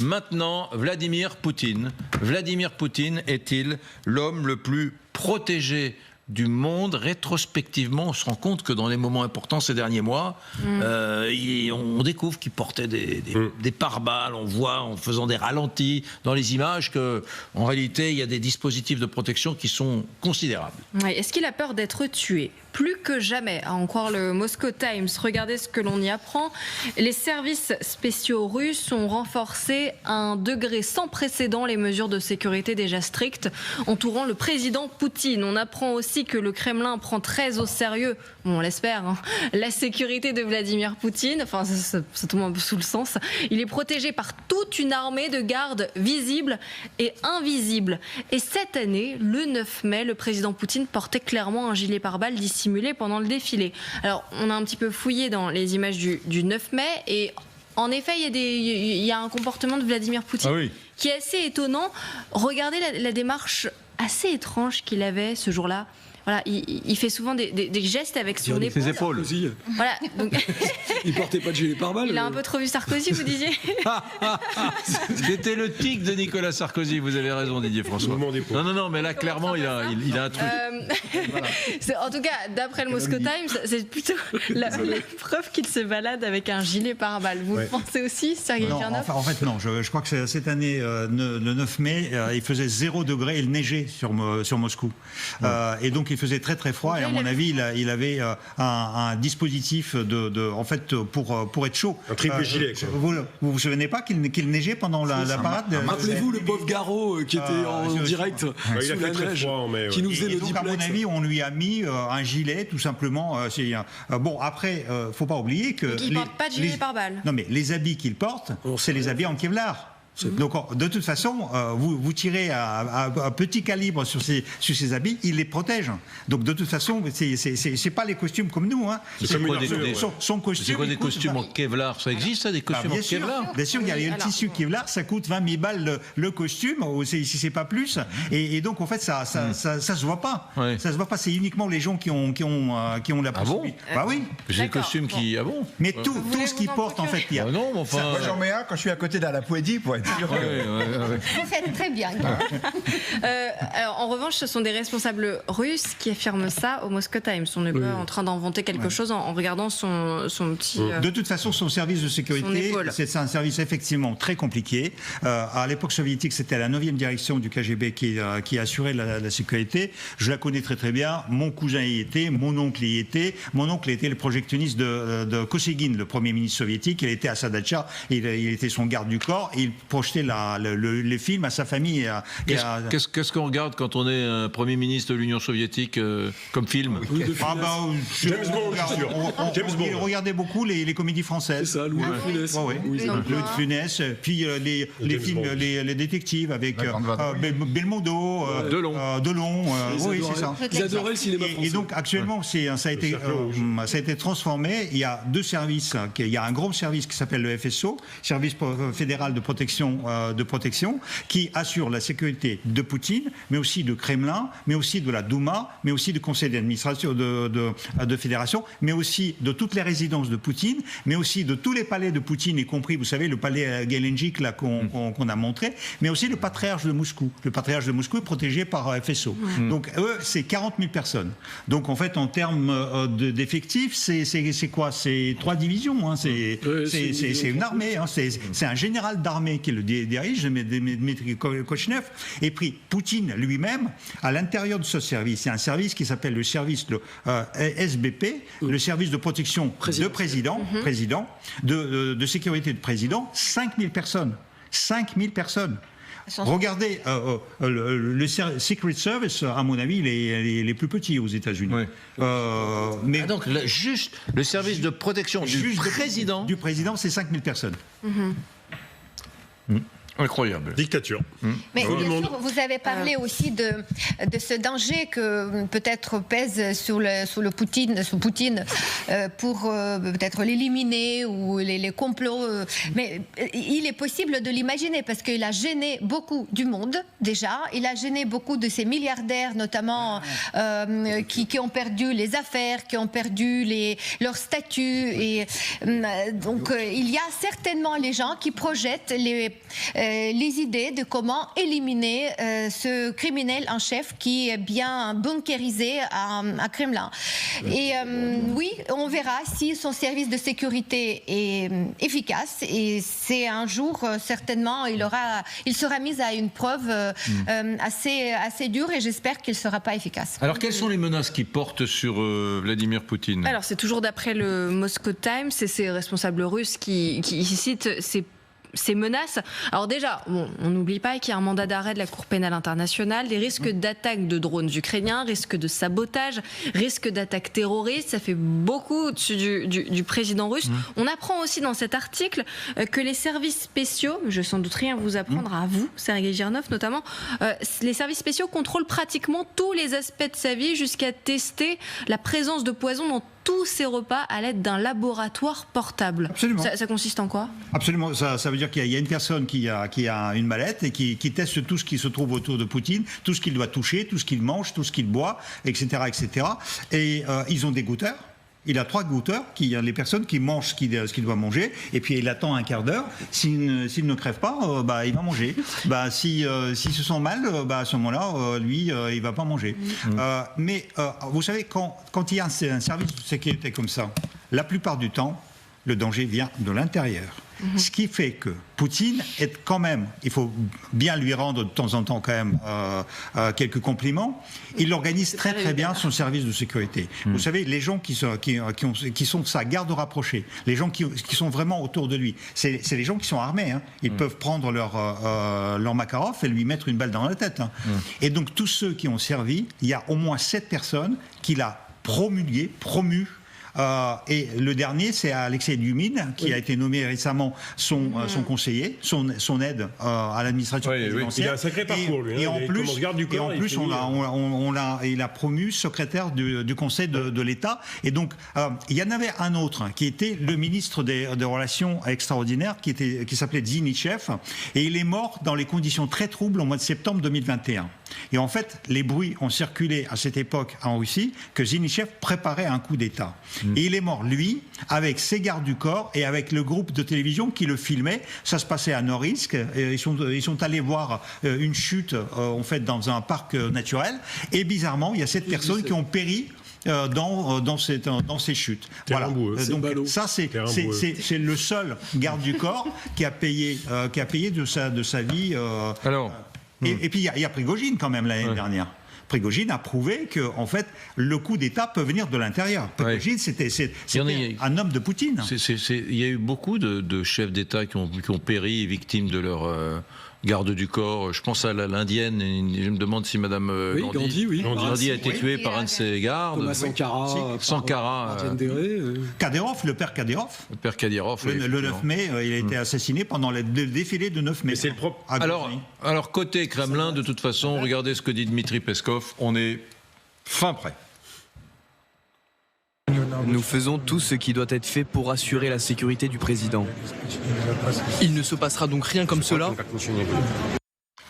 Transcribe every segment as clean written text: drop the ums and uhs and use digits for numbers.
Maintenant, Vladimir Poutine. Vladimir Poutine est-il l'homme le plus protégé du monde? Rétrospectivement, on se rend compte que dans les moments importants ces derniers mois, on découvre qu'il portait des pare-balles. On voit en faisant des ralentis dans les images qu'en réalité, il y a des dispositifs de protection qui sont considérables. Ouais, est-ce qu'il a peur d'être tué? Plus que jamais, à en croire le Moscow Times. Regardez ce que l'on y apprend. Les services spéciaux russes ont renforcé à un degré sans précédent les mesures de sécurité déjà strictes entourant le président Poutine. On apprend aussi que le Kremlin prend très au sérieux, on l'espère, la sécurité de Vladimir Poutine. Enfin, ça tombe un peu sous le sens. Il est protégé par toute une armée de gardes visibles et invisibles. Et cette année, le 9 mai, le président Poutine portait clairement un gilet pare-balles dissimulé pendant le défilé. Alors, on a un petit peu fouillé dans les images du 9 mai et en effet, il y a un comportement de Vladimir Poutine qui est assez étonnant. Regardez la démarche assez étrange qu'il avait ce jour-là. Voilà, il fait souvent des gestes avec son épaule. Ses épaules. Voilà, donc... Il portait pas de gilet pare-balles. Il a un peu trop vu Sarkozy, vous disiez. C'était le tic de Nicolas Sarkozy, vous avez raison Didier François. Non, mais là clairement il a un truc. En tout cas, d'après le Moscow Times, c'est plutôt la preuve qu'il se balade avec un gilet pare-balles. Vous le pensez aussi, Sergei Kirnov? En fait, non. Je crois que cette année, le 9 mai, il faisait 0 degré, il neigeait sur Moscou. Et donc, il faisait très très froid. Et à mon avis, il avait un dispositif en fait, pour être chaud. Un triple gilet. Vous vous souvenez pas qu'il neigeait pendant la parade? Rappelez-vous le pauvre Garot qui était en direct sous la neige, qui nous faisait le donc, à mon avis, on lui a mis un gilet, tout simplement. Bon, après, faut pas oublier que... Donc, il porte pas de gilet pare-balles. Non, mais les habits qu'il porte, c'est les habits en Kevlar. Donc, de toute façon, vous tirez à petit calibre sur ces habits, il les protège. Donc, de toute façon, c'est pas les costumes comme nous. Hein. Son costume. C'est quoi des costumes en Kevlar? Ça existe, ça, des costumes en Kevlar? Bien sûr, il y a le tissu Kevlar, ça coûte 20 000 balles le costume, si c'est pas plus. Et donc, en fait, ça se voit pas. Ça se voit pas. C'est uniquement les gens qui ont la possibilité. Bah oui. J'ai des costumes qui. Ah bon? Mais tout ce qu'ils portent, en fait, il y a. Non, mais enfin. Moi, j'en mets un quand je suis à côté d'Alapoédi pour être sûr que... C'est très bien. Alors, en revanche, ce sont des responsables russes qui affirment ça au Moscow Times. On n'est pas en train d'inventer quelque chose en regardant son petit... De toute façon, son service de sécurité, c'est un service effectivement très compliqué. À l'époque soviétique, c'était la 9e direction du KGB qui assurait la sécurité. Je la connais très très bien. Mon cousin y était, mon oncle y était. Mon oncle était le projectionniste de Kosygin, le premier ministre soviétique. Il était à sa datcha, il était son garde du corps. Il projeter les films à sa famille. Qu'est-ce qu'on regarde quand on est Premier ministre de l'Union soviétique comme film? James Bond, je suis sûr. Il regardait beaucoup les comédies françaises. C'est ça, Louis de Funès. Louis de Funès, puis les films, les détectives avec Belmondo, Delon. Oui, c'est ça. Ils adoraient le cinéma français. Et donc, actuellement, ça a été transformé. Il y a deux services. Il y a un gros service qui s'appelle le FSO, Service fédéral de protection, qui assure la sécurité de Poutine, mais aussi de Kremlin, mais aussi de la Douma, mais aussi du conseil d'administration de fédération, mais aussi de toutes les résidences de Poutine, mais aussi de tous les palais de Poutine, y compris, vous savez, le palais Gelendzhik là qu'on a montré, mais aussi le patriarche de Moscou. Le patriarche de Moscou est protégé par FSO. Donc eux, c'est 40 000 personnes. Donc en fait, en termes d'effectifs, c'est quoi? C'est 3 divisions. Hein. C'est une armée. Hein. C'est un général d'armée qui le dirige, Dmitri Kochnev. Et puis Poutine lui-même, à l'intérieur de ce service, il y a un service qui s'appelle le service SBP, le service de protection de président, de sécurité de président, 5000 personnes. 5000 personnes. Regardez, le Secret Service, à mon avis, il est plus petit aux États-Unis. Mais donc, juste le service de protection du président. Du président, c'est 5000 personnes. Incroyable. Dictature. Mais bien sûr, vous avez parlé aussi de ce danger que peut-être pèse sur Poutine pour peut-être l'éliminer ou les complots. Mais il est possible de l'imaginer parce qu'il a gêné beaucoup du monde déjà. Il a gêné beaucoup de ces milliardaires notamment qui ont perdu les affaires, qui ont perdu leur statut. Et donc il y a certainement les gens qui projettent les idées de comment éliminer ce criminel en chef qui est bien bunkérisé à Kremlin. Et oui, on verra si son service de sécurité est efficace et c'est un jour certainement il sera mis à une preuve assez dure et j'espère qu'il ne sera pas efficace. Alors quelles sont les menaces qui portent sur Vladimir Poutine? Alors c'est toujours d'après le Moscow Times, c'est ces responsables russes qui citent ces menaces. Alors déjà, on n'oublie pas qu'il y a un mandat d'arrêt de la Cour pénale internationale, des risques d'attaque de drones ukrainiens, risques de sabotage, risques d'attaque terroriste, ça fait beaucoup au-dessus du président russe. On apprend aussi dans cet article que les services spéciaux, je vais sans doute rien vous apprendre à vous, Sergei Girnov notamment, les services spéciaux contrôlent pratiquement tous les aspects de sa vie jusqu'à tester la présence de poison dans tous ses repas à l'aide d'un laboratoire portable. Absolument. Ça consiste en quoi? Absolument. Ça veut dire qu'il y a une personne qui a une mallette et qui teste tout ce qui se trouve autour de Poutine, tout ce qu'il doit toucher, tout ce qu'il mange, tout ce qu'il boit, etc., etc. Et ils ont des goûteurs. Il a 3 goûteurs, les personnes qui mangent ce qu'il doit manger, et puis il attend un quart d'heure. S'il ne crève pas, il va manger. S'il se sent mal, à ce moment-là, lui, il va pas manger. Mais vous savez, quand il y a un service de sécurité comme ça, la plupart du temps, le danger vient de l'intérieur. Ce qui fait que Poutine est quand même, il faut bien lui rendre de temps en temps quand même quelques compliments, il organise très très bien son service de sécurité. Vous savez, les gens qui sont sa garde rapprochée, les gens qui sont vraiment autour de lui, c'est les gens qui sont armés. Ils peuvent prendre leur Makarov et lui mettre une balle dans la tête. Et donc tous ceux qui ont servi, il y a au moins 7 personnes qu'il a promu. Et le dernier, c'est Alexei Dumin, qui a été nommé récemment son conseiller, son aide à l'administration présidentielle. Il a un sacré parcours, lui. Et en plus, il a promu secrétaire du Conseil de l'État. Et donc, il y en avait un autre qui était le ministre des Relations extraordinaires, qui s'appelait Zinichev. Et il est mort dans les conditions très troubles au mois de septembre 2021. Et en fait, les bruits ont circulé à cette époque en Russie que Zinichev préparait un coup d'État. Et il est mort, lui, avec ses gardes du corps et avec le groupe de télévision qui le filmait. Ça se passait à Norilsk. Ils sont allés voir une chute, en fait, dans un parc naturel. Et bizarrement, il y a 7 personnes qui ont péri dans ces chutes. Voilà. Donc ça, c'est le seul garde du corps qui a payé de sa vie. Et puis il y a Prigojine quand même l'année dernière. Prigojine a prouvé que en fait le coup d'État peut venir de l'intérieur. Prigojine, c'était un homme de Poutine. Il y a eu beaucoup de chefs d'État qui ont péri victimes de leur garde du corps. Je pense à l'Indienne. Je me demande si Madame Gandhi a été tuée par un de ses gardes. Thomas Sankara. Kadyrov, le père Kadyrov. Le père Kadyrov. Le 9 mai, il a été assassiné pendant le défilé de 9 mai. Alors côté Kremlin, de toute façon, regardez ce que dit Dmitri Peskov. On est fin prêt. Nous faisons tout ce qui doit être fait pour assurer la sécurité du président. Il ne se passera donc rien comme cela.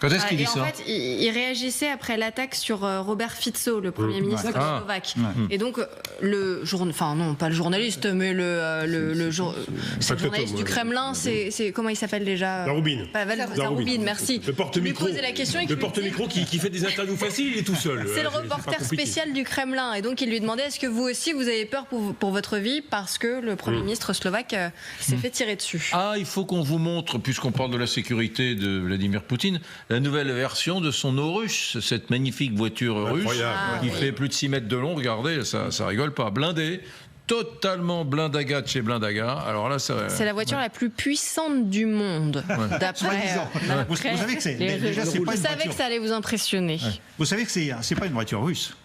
Quand est-ce qu'il dit ça? En fait, il réagissait après l'attaque sur Robert Fico, le Premier ministre slovaque. Et donc, pas le journaliste, mais le journaliste du Kremlin, c'est comment il s'appelle déjà? Zaroubine, merci. Le porte-micro. La question le porte-micro qui fait des interviews faciles, il est tout seul. C'est le reporter spécial du Kremlin. Et donc, il lui demandait, est-ce que vous aussi, vous avez peur pour votre vie parce que le Premier ministre slovaque s'est fait tirer dessus? Il faut qu'on vous montre, puisqu'on parle de la sécurité de Vladimir Poutine, la nouvelle version de son Aurus, cette magnifique voiture russe qui fait plus de 6 mètres de long. Regardez, ça rigole pas. Blindé, totalement blindaga de chez Blindaga. Alors là, c'est la voiture la plus puissante du monde. D'après. Vous savez que je savais que ça allait vous impressionner. Vous savez que c'est pas une voiture russe.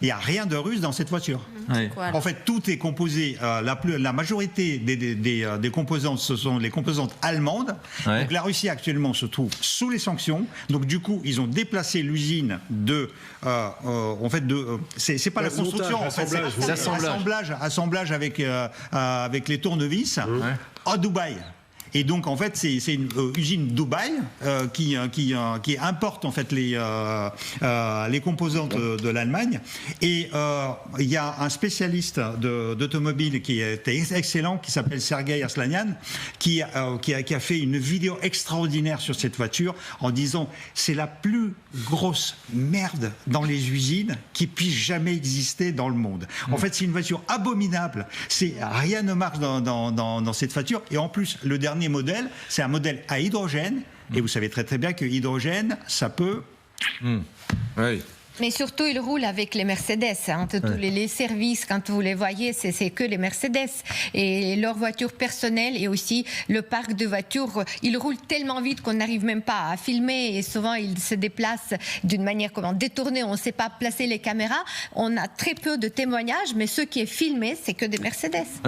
Il n'y a rien de russe dans cette voiture. Oui. Voilà. En fait, tout est composé, la majorité des composantes, ce sont les composantes allemandes. Ouais. Donc la Russie actuellement se trouve sous les sanctions. Donc du coup, ils ont déplacé l'usine c'est pas la construction, en fait, c'est assemblage avec les tournevis à Dubaï. Et donc en fait c'est une usine Dubaï qui importe en fait les composantes de l'Allemagne. Et il y a un spécialiste d'automobile qui était excellent, qui s'appelle Sergei Arslanian, qui a fait une vidéo extraordinaire sur cette voiture en disant c'est la plus grosse merde dans les usines qui puisse jamais exister dans le monde. En fait c'est une voiture abominable. Rien ne marche dans cette voiture. Et en plus le dernier modèle, c'est un modèle à hydrogène, et vous savez très très bien que l'hydrogène, ça peut... Oui. Mais surtout, ils roulent avec les Mercedes. Tous les services, quand vous les voyez, c'est que les Mercedes. Et leurs voitures personnelles et aussi le parc de voitures, ils roulent tellement vite qu'on n'arrive même pas à filmer. Et souvent, ils se déplacent d'une manière détournée. On ne sait pas placer les caméras. On a très peu de témoignages, mais ce qui est filmé, c'est que des Mercedes.